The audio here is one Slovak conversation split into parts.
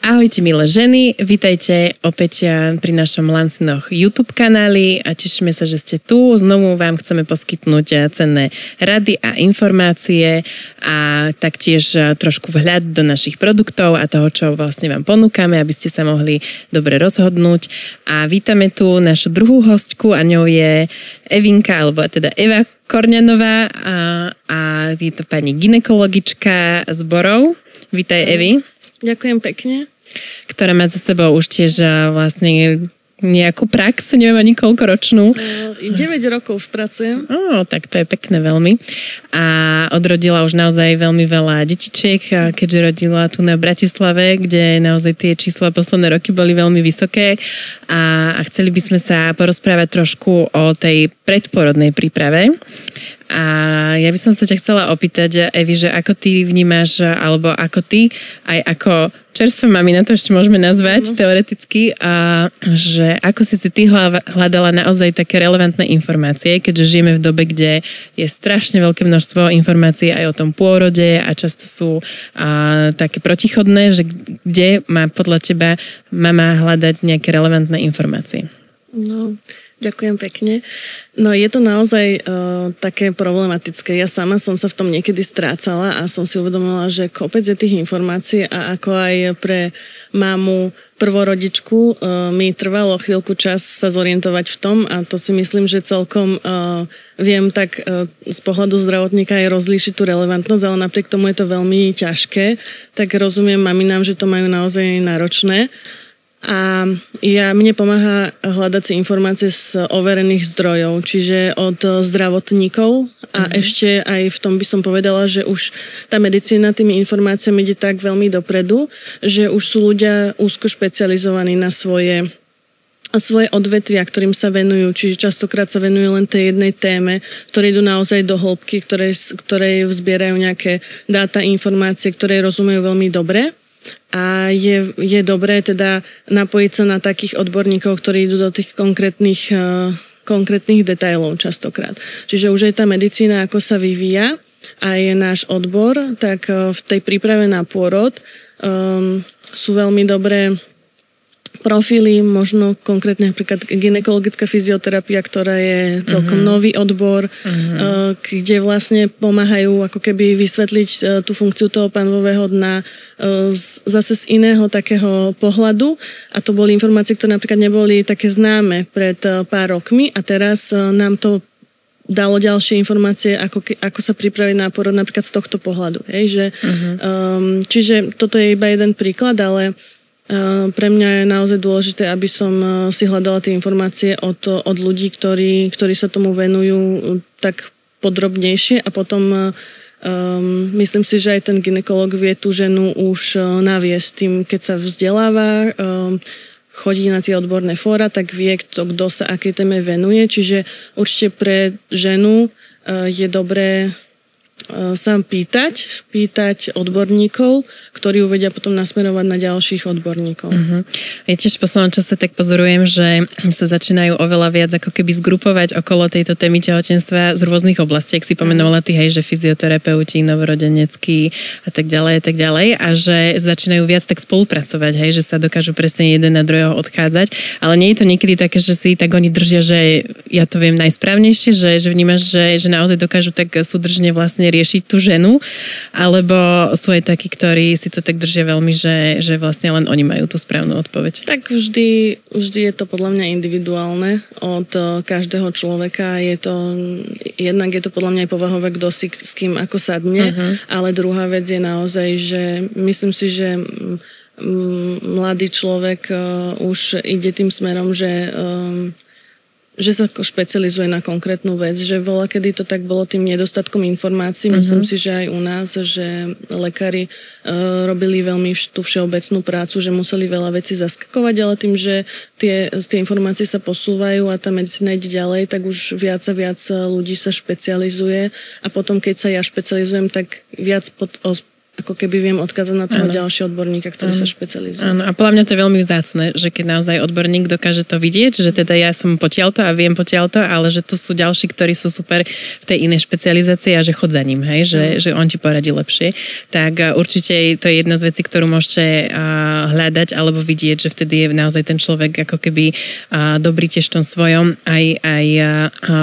Ahojte milé ženy, vítajte opäť pri našom Lansinoch YouTube kanáli a tešíme sa, že ste tu. Znovu vám chceme poskytnúť cenné rady a informácie a taktiež trošku vhľad do našich produktov a toho, čo vlastne vám ponúkame, aby ste sa mohli dobre rozhodnúť. A vítame tu našu druhú hostku a ňou je Evinka, alebo teda Eva Korňanová a je to pani gynekologička z Borov. Vítaj Evi. Ďakujem pekne. Ktorá má za sebou už tiež vlastne nejakú prax, neviem ani koľko ročnú. 9 rokov pracujem. Tak to je pekné veľmi. A odrodila už naozaj veľmi veľa detičiek, keďže rodila tu na Bratislave, kde naozaj tie čísla posledné roky boli veľmi vysoké. A chceli by sme sa porozprávať trošku o tej predporodnej príprave. A ja by som sa ťa chcela opýtať, Evi, že ako ty vnímaš, alebo ako ty, aj ako čerstvá mamina, to ešte môžeme nazvať teoreticky, a že ako si ty hľadala naozaj také relevantné informácie, keďže žijeme v dobe, kde je strašne veľké množstvo informácií aj o tom pôrode a často sú také protichodné, že kde má podľa teba mama hľadať nejaké relevantné informácie? Ďakujem pekne. Je to naozaj také problematické. Ja sama som sa v tom niekedy strácala a som si uvedomila, že kopec je tých informácií a ako aj pre mamu prvorodičku mi trvalo chvíľku čas sa zorientovať v tom a to si myslím, že celkom viem tak z pohľadu zdravotníka aj rozlíšiť tú relevantnosť, ale napriek tomu je to veľmi ťažké. Tak rozumiem maminám, že to majú naozaj náročné. A mne pomáha hľadať si informácie z overených zdrojov, čiže od zdravotníkov a ešte aj v tom by som povedala, že už tá medicína tými informáciami ide tak veľmi dopredu, že už sú ľudia úzko špecializovaní na svoje odvetvia, ktorým sa venujú, čiže častokrát sa venujú len tej jednej téme, ktoré idú naozaj do hĺbky, ktorej vzbierajú nejaké dáta, informácie, ktoré rozumejú veľmi dobre. A je dobré teda napojiť sa na takých odborníkov, ktorí idú do tých konkrétnych detailov častokrát. Čiže už aj tá medicína, ako sa vyvíja a je náš odbor, tak v tej príprave na pôrod sú veľmi dobré profily, možno konkrétne napríklad gynekologická fyzioterapia, ktorá je celkom nový odbor, kde vlastne pomáhajú ako keby vysvetliť tú funkciu toho panvového dna zase z iného takého pohľadu. A to boli informácie, ktoré napríklad neboli také známe pred pár rokmi a teraz nám to dalo ďalšie informácie, ako sa pripraviť na pôrod napríklad z tohto pohľadu. Čiže toto je iba jeden príklad, ale pre mňa je naozaj dôležité, aby som si hľadala tie informácie od ľudí, ktorí sa tomu venujú tak podrobnejšie a potom myslím si, že aj ten gynekolog vie tú ženu už naviesť tým, keď sa vzdeláva, chodí na tie odborné fóra, tak vie, kto sa akej téme venuje, čiže určite pre ženu je dobré sa pýtať odborníkov, ktorí ju vedia potom nasmerovať na ďalších odborníkov. Ja tiež v poslednom čase tak pozorujem, že sa začínajú oveľa viac ako keby zgrupovať okolo tejto témy tehotenstva z rôznych oblastí, ak si pomenovala ty, že fyzioterapeuti, novorodeneckí a tak ďalej a že začínajú viac tak spolupracovať, že sa dokážu presne jeden na druhého odchádzať, ale nie je to niekedy také, že si tak oni držia, že ja to viem najsprávnejšie, že vnímaš, že naozaj dokážu tak súdržne vlastne riešiť tú ženu, alebo sú aj takí, ktorí si to tak držia veľmi, že vlastne len oni majú tú správnu odpoveď. Tak vždy je to podľa mňa individuálne od každého človeka. Jednak je to podľa mňa aj povahové, kto si s kým ako sadne, ale druhá vec je naozaj, že myslím si, že mladý človek už ide tým smerom, že sa špecializuje na konkrétnu vec, že voľakedy to tak bolo tým nedostatkom informácií. Myslím si, že aj u nás, že lekári robili veľmi tú všeobecnú prácu, že museli veľa vecí zaskakovať, ale tým, že tie informácie sa posúvajú a tá medicína ide ďalej, tak už viac a viac ľudí sa špecializuje a potom, keď sa ja špecializujem, tak viac ako keby viem odkázať na toho ďalšieho odborníka, ktorý sa špecializuje. Áno, a podľa mňa to je veľmi vzácne, že keď naozaj odborník dokáže to vidieť, že teda ja som potiaľto a viem potiaľto, ale že tu sú ďalší, ktorí sú super v tej inej špecializácii a že chod za ním, hej, že on ti poradí lepšie. Tak určite to je jedna z vecí, ktorú môžete hľadať alebo vidieť, že vtedy je naozaj ten človek ako keby dobrý tiež v tom svojom, aj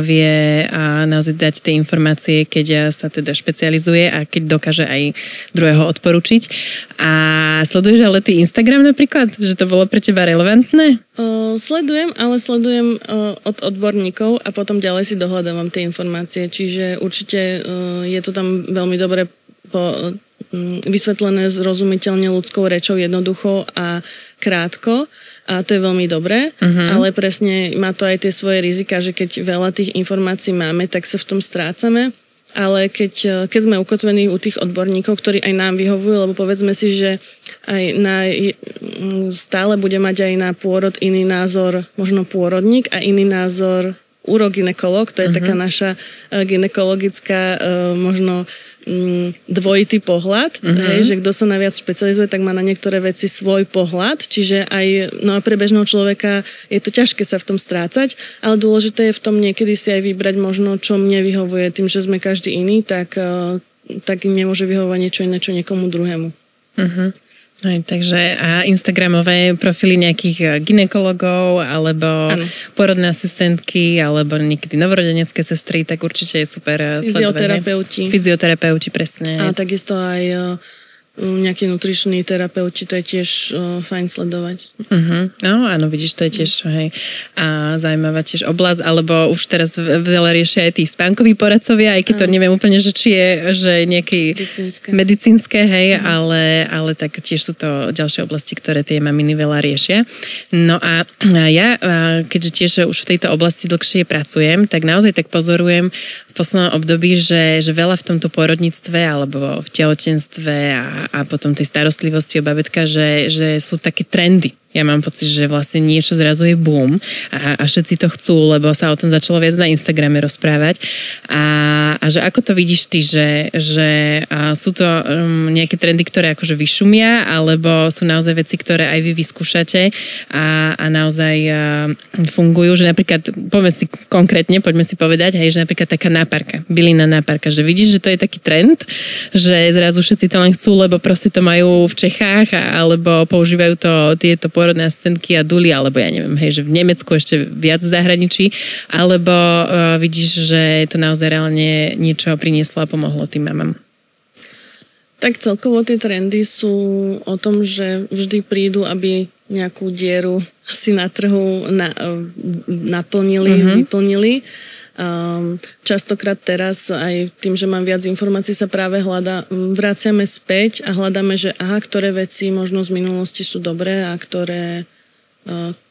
vie naozaj dať tie informácie, keď sa teda špecializuje a keď dokáže aj druhého odporučiť. A sleduješ ale ty Instagram napríklad? Že to bolo pre teba relevantné? Sledujem, ale sledujem od odborníkov a potom ďalej si dohľadávam tie informácie. Čiže určite je to tam veľmi dobre vysvetlené zrozumiteľne ľudskou rečou, jednoducho a krátko. A to je veľmi dobré, ale presne má to aj tie svoje rizika, že keď veľa tých informácií máme, tak sa v tom strácame. Ale keď sme ukotvení u tých odborníkov, ktorí aj nám vyhovujú, lebo povedzme si, že aj stále bude mať aj na pôrod iný názor možno pôrodník a iný názor urogynekolog, to je taká naša gynekologická možno dvojitý pohľad, že kto sa naviac špecializuje, tak má na niektoré veci svoj pohľad, čiže aj no a pre bežného človeka je to ťažké sa v tom strácať, ale dôležité je v tom niekedy si aj vybrať možno, čo mne vyhovuje, tým, že sme každý iný, tak nemôže vyhovovať niečo iné, čo niekomu druhému. Aj, takže a Instagramové profily nejakých gynekologov alebo porodné asistentky alebo niekedy novorodenecké sestry, tak určite je super sledovať. Fyzioterapeuti, presne. A takisto aj nejakí nutriční terapeuti, to je tiež fajn sledovať. No áno, vidíš, to je tiež a zaujímavá tiež oblasť, alebo už teraz veľa riešia aj tí spánkoví poradcovia, aj keď to neviem úplne, že či je že nejaké medicínske, hej, ale tak tiež sú to ďalšie oblasti, ktoré tie maminy veľa riešia. No a ja, keďže tiež už v tejto oblasti dlhšie pracujem, tak naozaj tak pozorujem v poslednom období, že veľa v tomto pôrodníctve alebo v tehotenstve a potom tej starostlivosti o babetka, že sú také trendy. Ja mám pocit, že vlastne niečo zrazu je boom a všetci to chcú, lebo sa o tom začalo viac na Instagrame rozprávať. A že ako to vidíš ty, že sú to nejaké trendy, ktoré akože vyšumia, alebo sú naozaj veci, ktoré aj vy vyskúšate a naozaj fungujú, že napríklad, poďme si povedať, hej, že napríklad taká náparka, bylina náparka, že vidíš, že to je taký trend, že zrazu všetci to len chcú, lebo proste to majú v Čechách alebo používajú to tieto pôrodné asistentky a duly, alebo ja neviem, hej, že v Nemecku ešte viac v zahraničí, alebo vidíš, že to naozaj reálne niečo prinieslo a pomohlo tým mamám? Tak celkovo tie trendy sú o tom, že vždy prídu, aby nejakú dieru asi na trhu naplnili, vyplnili. Častokrát teraz aj tým, že mám viac informácií, sa práve vraciame späť a hľadáme, že ktoré veci možno z minulosti sú dobré a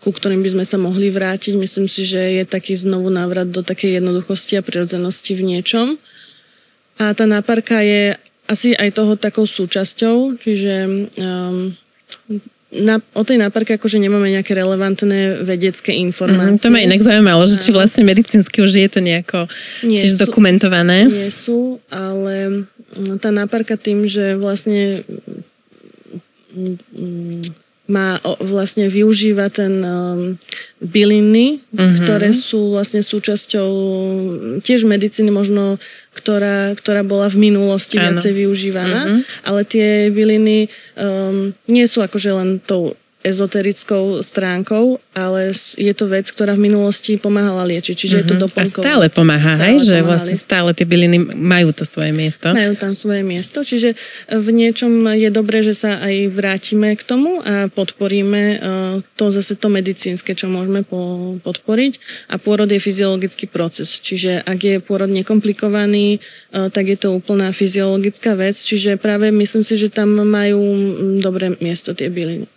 ku ktorým by sme sa mohli vrátiť. Myslím si, že je taký znovu návrat do takej jednoduchosti a prirodzenosti v niečom. A tá náparka je asi aj toho takou súčasťou, čiže o tej náparke akože nemáme nejaké relevantné vedecké informácie. To ma inak zaujímalo, že či vlastne medicínsky už je to nejako tiež dokumentované. Nie sú, ale tá náparka tým, že vlastne využíva ten byliny, ktoré sú vlastne súčasťou tiež medicíny možno, ktorá bola v minulosti viacej využívaná, ale tie byliny nie sú akože len tou ezoterickou stránkou, ale je to vec, ktorá v minulosti pomáhala liečiť. Čiže je to doplnkové. A stále pomáha, že vlastne stále tie byliny majú to svoje miesto. Majú tam svoje miesto, čiže v niečom je dobré, že sa aj vrátime k tomu a podporíme to zase to medicínske, čo môžeme podporiť. A pôrod je fyziologický proces, čiže ak je pôrod nekomplikovaný, tak je to úplná fyziologická vec, čiže práve myslím si, že tam majú dobré miesto tie byliny.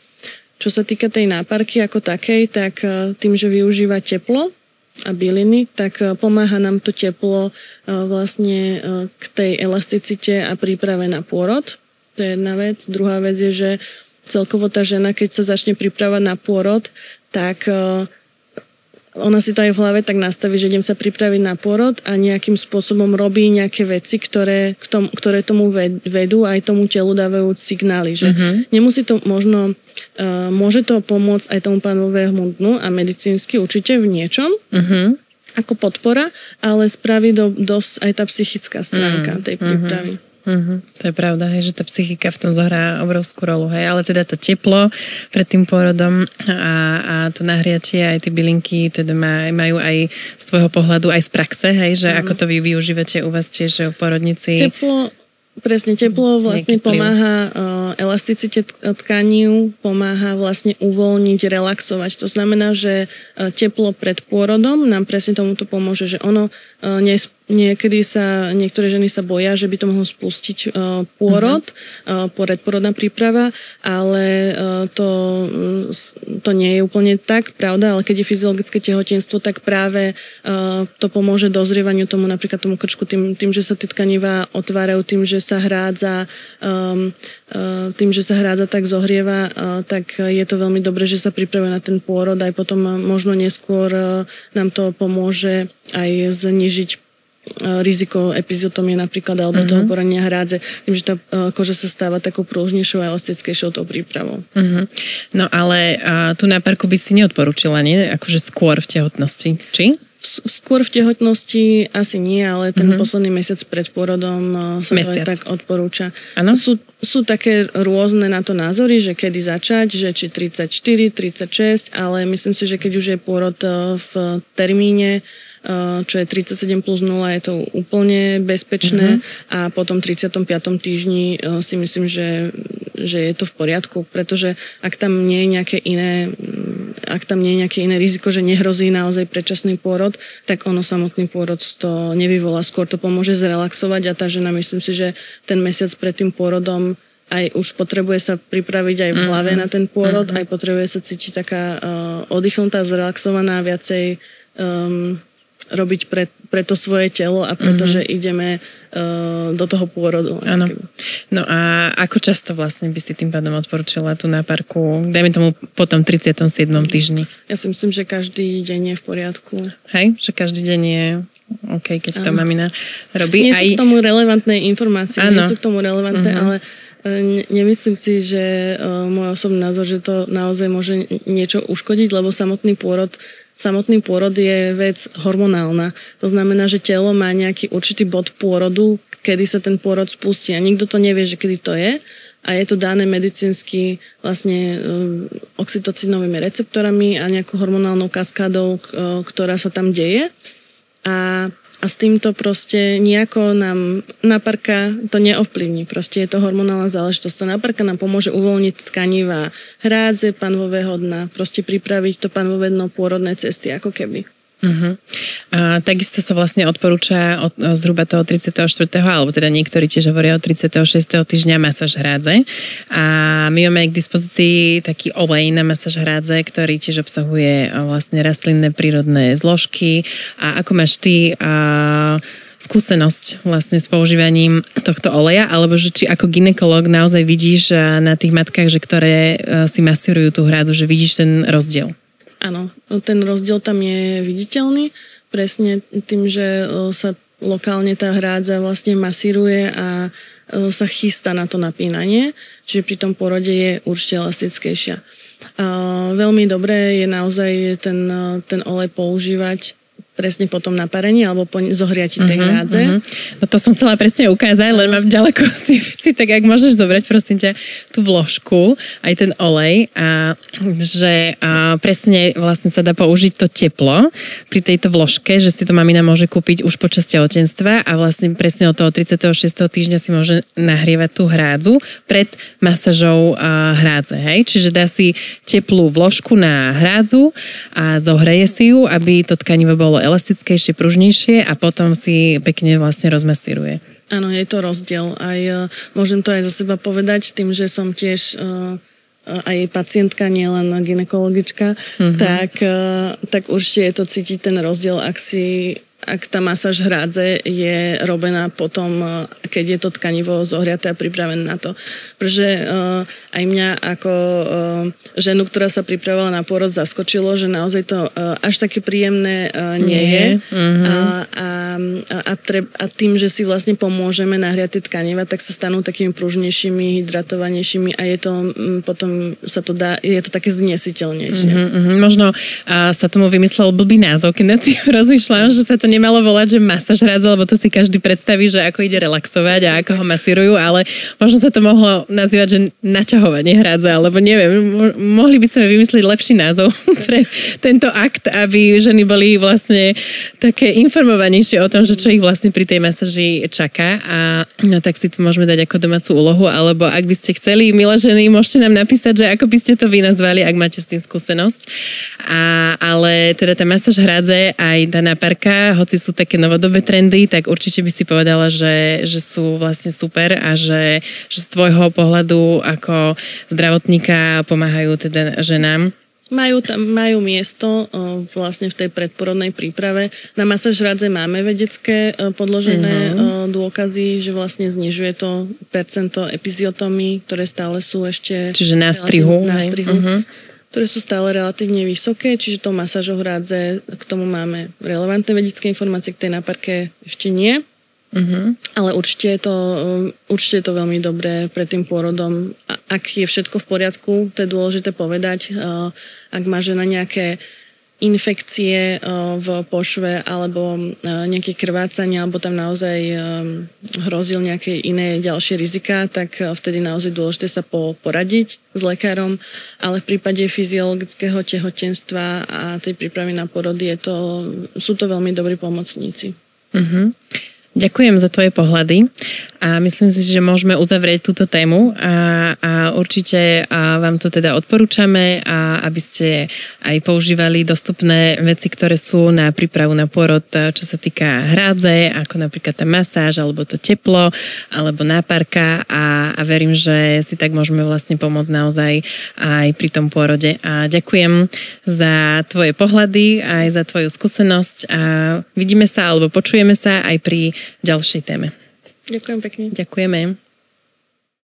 Čo sa týka tej náparky ako takej, tak tým, že využíva teplo a byliny, tak pomáha nám to teplo vlastne k tej elasticite a príprave na pôrod. To je jedna vec. Druhá vec je, že celkovo tá žena, keď sa začne pripravať na pôrod, tak ona si to aj v hlave tak nastaví, že idem sa pripraviť na pôrod a nejakým spôsobom robí nejaké veci, ktoré tomu vedú, aj tomu telu dávajú signály, že nemusí to možno, môže to pomôcť aj tomu pánovému dnu a medicínsky určite v niečom, ako podpora, ale spraví dosť aj tá psychická stránka tej prípravy. To je pravda, hej, že tá psychika v tom zohrá obrovskú rolu, hej, ale teda to teplo pred tým pôrodom a to nahriatie, aj tie bylinky teda majú aj z tvojho pohľadu aj z praxe, hej, že ako to vy využívate u vás tiež v porodnici. Teplo vlastne pomáha elasticite tkaní, pomáha vlastne uvoľniť, relaxovať. To znamená, že teplo pred pôrodom nám presne tomuto pomôže, že ono niekedy niektoré ženy sa boja, že by to mohlo spustiť pôrod, predpôrodná príprava, ale to nie je úplne tak, pravda, ale keď je fyziologické tehotenstvo, tak práve to pomôže dozrievaniu tomu, napríklad tomu krčku, tým, že sa tie tkanivá otvárajú, tým, že sa hrádza, tak zohrieva, tak je to veľmi dobré, že sa pripravuje na ten pôrod, aj potom možno neskôr nám to pomôže aj znižiť riziko epiziotómie napríklad, alebo toho poranenia hrádze, tým, že tá koža sa stáva takou pružnejšou a elastickejšou tou prípravou. No ale tú náparku by si neodporúčila, nie? Akože skôr v tehotnosti, či? Skôr v tehotnosti asi nie, ale ten posledný mesiac pred pôrodom sa to aj tak odporúča. Sú také rôzne na to názory, že kedy začať, že či 34, 36, ale myslím si, že keď už je pôrod v termíne, čo je 37 plus 0, je to úplne bezpečné a potom 35. týždni si myslím, že je to v poriadku, pretože ak tam nie je nejaké iné riziko, že nehrozí naozaj predčasný pôrod, tak ono samotný pôrod to nevyvolá, skôr to pomôže zrelaxovať a tá žena, myslím si, že ten mesiac pred tým pôrodom aj už potrebuje sa pripraviť aj v hlave na ten pôrod, aj potrebuje sa cítiť taká oddychnutá, zrelaxovaná, viacej robiť pre to svoje telo a pretože ideme do toho pôrodu. Áno. No a ako často vlastne by si tým pádom odporúčila tú náparku, dajme tomu po tom 37. týždni? Ja si myslím, že každý deň je v poriadku. Hej? Že každý deň je OK, keď to mamina robí. Nie sú k tomu relevantné informácie, ale nemyslím si, že môj osobný názor, že to naozaj môže niečo uškodiť, lebo samotný pôrod je vec hormonálna. To znamená, že telo má nejaký určitý bod pôrodu, kedy sa ten pôrod spustí. A nikto to nevie, že kedy to je. A je to dané medicínsky vlastne oxytocinovými receptorami a nejakou hormonálnou kaskádou, ktorá sa tam deje. A s týmto proste nejako nám náparka to neovplyvní. Proste je to hormonálna záležitosť. Tá náparka nám pomôže uvoľniť tkanivá hrádze, panvového dna, proste pripraviť to panvové dno pôrodné cesty, ako keby. A takisto sa vlastne odporúča od zhruba toho 34. alebo teda niektorí tiež hovoria od 36. týždňa masáž hrádze. A my máme k dispozícii taký olej na masáž hrádze, ktorý tiež obsahuje vlastne rastlinné prírodné zložky. A ako máš ty skúsenosť vlastne s používaním tohto oleja, alebo že či ako gynekolog naozaj vidíš na tých matkách, že ktoré si masírujú tú hrádzu, že vidíš ten rozdiel? Áno, ten rozdiel tam je viditeľný, presne tým, že sa lokálne tá hrádza vlastne masíruje a sa chystá na to napínanie, čiže pri tom porode je určite elastickejšia. Veľmi dobré je naozaj ten olej používať presne po tom naparení alebo po zohriati tej hrádze. No to som chcela presne ukázať, len mám ďaleko tie veci, tak ak môžeš zobrať, prosím ťa, tú vložku, aj ten olej, a že presne vlastne sa dá použiť to teplo pri tejto vložke, že si to mamina môže kúpiť už počas tehotenstva a vlastne presne od toho 36. týždňa si môže nahrievať tú hrádzu pred masážou hrádze, hej? Čiže dá si teplú vložku na hrádzu a zohreje si ju, aby to tkanivo bolo elastickejšie, pružnejšie a potom si pekne vlastne rozmasíruje. Áno, je to rozdiel. Môžem to aj za seba povedať, tým, že som tiež aj pacientka, nielen gynekologička, tak určite je to cítiť ten rozdiel, ak tá masáž hrádze je robená potom, keď je to tkanivo zohriaté a pripravené na to. Pretože aj mňa ako ženu, ktorá sa pripravovala na pôrod, zaskočilo, že naozaj to až také príjemné nie je. A tým, že si vlastne pomôžeme nahriať tie tkaniva, tak sa stanú takými pružnejšími, hydratovanejšími a je to potom sa to dá, je to také znesiteľnejšie. Možno sa tomu vymyslel blbý názov, keď na tým rozmýšľam, že sa to nemalo volať, že masáž hrádze, lebo to si každý predstaví, že ako ide relaxovať a ako ho masírujú, ale možno sa to mohlo nazývať, že naťahovanie hrádze, alebo neviem, mohli by sme vymyslieť lepší názov pre tento akt, aby ženy boli vlastne také informovanejšie o tom, že čo ich vlastne pri tej masáži čaká a no, tak si to môžeme dať ako domácu úlohu, alebo ak by ste chceli, milé ženy, môžete nám napísať, že ako by ste to vy nazvali, ak máte s tým skúsenosť. Ale teda tá masáž hrádze aj tá náparka, hoci sú také novodobé trendy, tak určite by si povedala, že sú vlastne super a že z tvojho pohľadu ako zdravotníka pomáhajú teda ženám. Majú miesto vlastne v tej predporodnej príprave. Na masáž hrádze máme vedecké podložené dôkazy, že vlastne znižuje to percento epiziotómy, ktoré stále sú ešte... Čiže nástrihu. Ktoré sú stále relatívne vysoké, čiže to masážou hrádze, k tomu máme relevantné vedecké informácie, k tej náparke ešte nie. Ale určite je to veľmi dobré pred tým pôrodom. Ak je všetko v poriadku, to je dôležité povedať, ak má žena nejaké infekcie v pošve alebo nejaké krvácanie, alebo tam naozaj hrozil nejaké iné ďalšie rizika, tak vtedy naozaj dôležité sa poradiť s lekárom, ale v prípade fyziologického tehotenstva a tej prípravy na porody sú to veľmi dobrí pomocníci. Ďakujem za tvoje pohľady a myslím si, že môžeme uzavrieť túto tému a určite vám to teda odporúčame, a aby ste aj používali dostupné veci, ktoré sú na prípravu na pôrod, čo sa týka hrádze, ako napríklad tá masáž, alebo to teplo, alebo náparka a verím, že si tak môžeme vlastne pomôcť naozaj aj pri tom pôrode. A ďakujem za tvoje pohľady, aj za tvoju skúsenosť a vidíme sa alebo počujeme sa aj pri ďalšej téme. Ďakujem pekne. Ďakujeme.